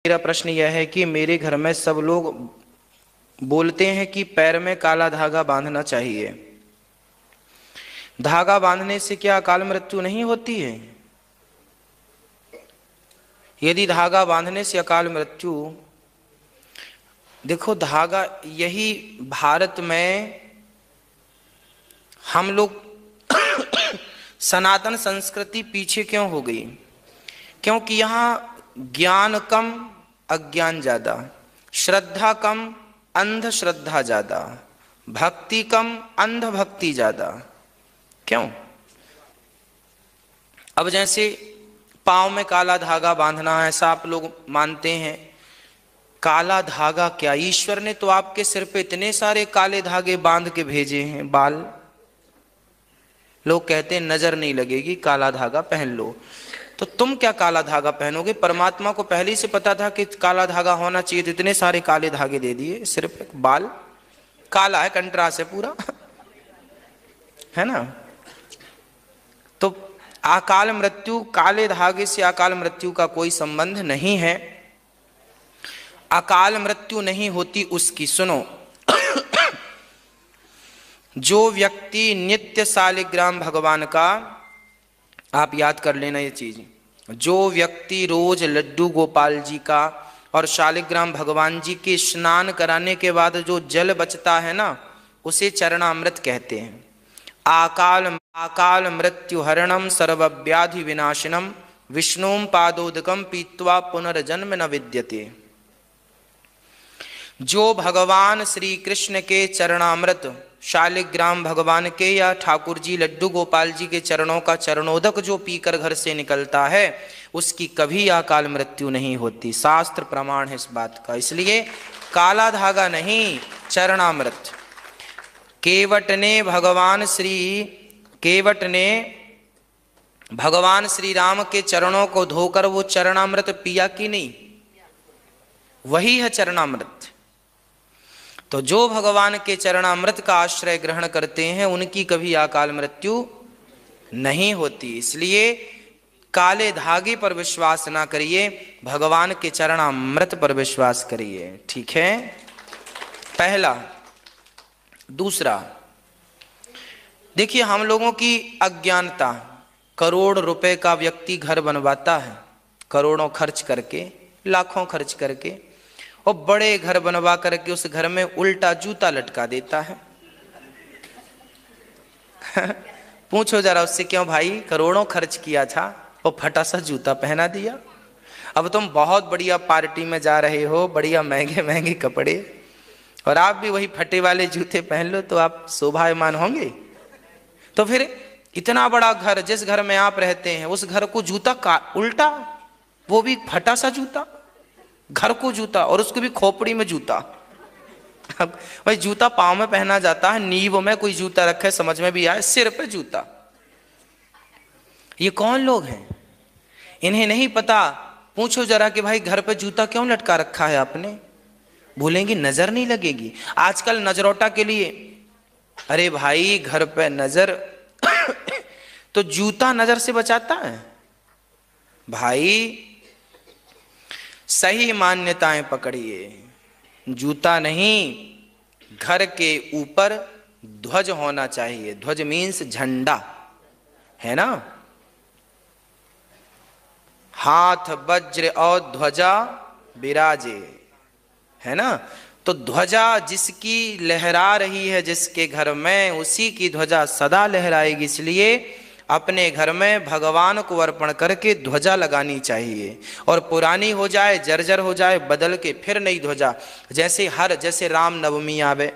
मेरा प्रश्न यह है कि मेरे घर में सब लोग बोलते हैं कि पैर में काला धागा बांधना चाहिए। धागा बांधने से क्या अकाल मृत्यु नहीं होती है? यदि धागा बांधने से अकाल मृत्यु, देखो धागा, यही भारत में हम लोग सनातन संस्कृति पीछे क्यों हो गई? क्योंकि यहां ज्ञान कम अज्ञान ज्यादा, श्रद्धा कम अंधश्रद्धा ज्यादा, भक्ति कम अंधभक्ति ज्यादा। क्यों? अब जैसे पांव में काला धागा बांधना है, ऐसा आप लोग मानते हैं। काला धागा क्या, ईश्वर ने तो आपके सिर पे इतने सारे काले धागे बांध के भेजे हैं। बाल, लोग कहते हैं नजर नहीं लगेगी, काला धागा पहन लो। तो तुम क्या काला धागा पहनोगे? परमात्मा को पहले ही से पता था कि काला धागा होना चाहिए, तो इतने सारे काले धागे दे दिए। सिर्फ बाल काला है, कंट्रास्ट है पूरा है ना। तो अकाल मृत्यु, काले धागे से अकाल मृत्यु का कोई संबंध नहीं है। अकाल मृत्यु नहीं होती उसकी, सुनो, जो व्यक्ति नित्य शालिग्राम भगवान का, आप याद कर लेना ये चीज, जो व्यक्ति रोज लड्डू गोपाल जी का और शालिग्राम भगवान जी के स्नान कराने के बाद जो जल बचता है ना, उसे चरणामृत कहते हैं। आकाल मृत्यु हरणम सर्वव्याधि विनाशिनम विष्णुम पादोदकम पीत्वा पुनर्जन्म न विद्यते। जो भगवान श्री कृष्ण के चरणामृत, शालिग्राम भगवान के या ठाकुर जी लड्डू गोपाल जी के चरणों का चरणोदक जो पीकर घर से निकलता है, उसकी कभी अकाल मृत्यु नहीं होती। शास्त्र प्रमाण है इस बात का। इसलिए काला धागा नहीं, चरणामृत। केवट ने भगवान श्री राम के चरणों को धोकर वो चरणामृत पिया कि नहीं? वही है चरणामृत। तो जो भगवान के चरणामृत का आश्रय ग्रहण करते हैं, उनकी कभी अकाल मृत्यु नहीं होती। इसलिए काले धागे पर विश्वास ना करिए, भगवान के चरणामृत पर विश्वास करिए। ठीक है, पहला। दूसरा, देखिए हम लोगों की अज्ञानता। करोड़ रुपए का व्यक्ति घर बनवाता है, करोड़ों खर्च करके, लाखों खर्च करके, और बड़े घर बनवा करके उस घर में उल्टा जूता लटका देता है। पूछो जरा उससे, क्यों भाई, करोड़ों खर्च किया था और फटा सा जूता पहना दिया। अब तुम बहुत बढ़िया पार्टी में जा रहे हो, बढ़िया महंगे महंगे कपड़े, और आप भी वही फटे वाले जूते पहन लो, तो आप शोभायमान होंगे? तो फिर इतना बड़ा घर, जिस घर में आप रहते हैं, उस घर को जूता का उल्टा, वो भी फटा सा जूता, घर को जूता, और उसको भी खोपड़ी में जूता। अब भाई जूता पांव में पहना जाता है, नींव में कोई जूता रखे, समझ में भी आए, सिर पे जूता। ये कौन लोग हैं? इन्हें नहीं पता। पूछो जरा कि भाई घर पे जूता क्यों लटका रखा है आपने? बोलेंगे नजर नहीं लगेगी। आजकल नजरोटा के लिए, अरे भाई घर पे नजर तो जूता नजर से बचाता है भाई। सही मान्यताएं पकड़िए, जूता नहीं, घर के ऊपर ध्वज होना चाहिए। ध्वज मीन्स झंडा, है ना। हाथ वज्र और ध्वजा विराजे, है ना। तो ध्वजा जिसकी लहरा रही है जिसके घर में, उसी की ध्वजा सदा लहराएगी। इसलिए अपने घर में भगवान को अर्पण करके ध्वजा लगानी चाहिए। और पुरानी हो जाए, जर्जर हो जाए, बदल के फिर नई ध्वजा। जैसे राम नवमी आवे,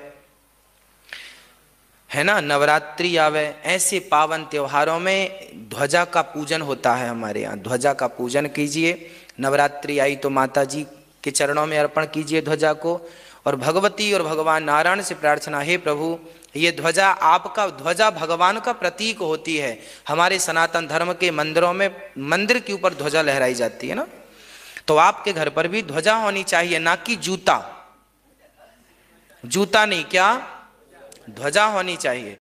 है ना, नवरात्रि आवे, ऐसे पावन त्योहारों में ध्वजा का पूजन होता है हमारे यहाँ। ध्वजा का पूजन कीजिए। नवरात्रि आई तो माता जी के चरणों में अर्पण कीजिए ध्वजा को। और भगवती और भगवान नारायण से प्रार्थना, हे प्रभु, ये ध्वजा आपका, ध्वजा भगवान का प्रतीक होती है। हमारे सनातन धर्म के मंदिरों में, मंदिर के ऊपर ध्वजा लहराई जाती है ना, तो आपके घर पर भी ध्वजा होनी चाहिए, ना कि जूता। जूता नहीं, क्या ध्वजा होनी चाहिए।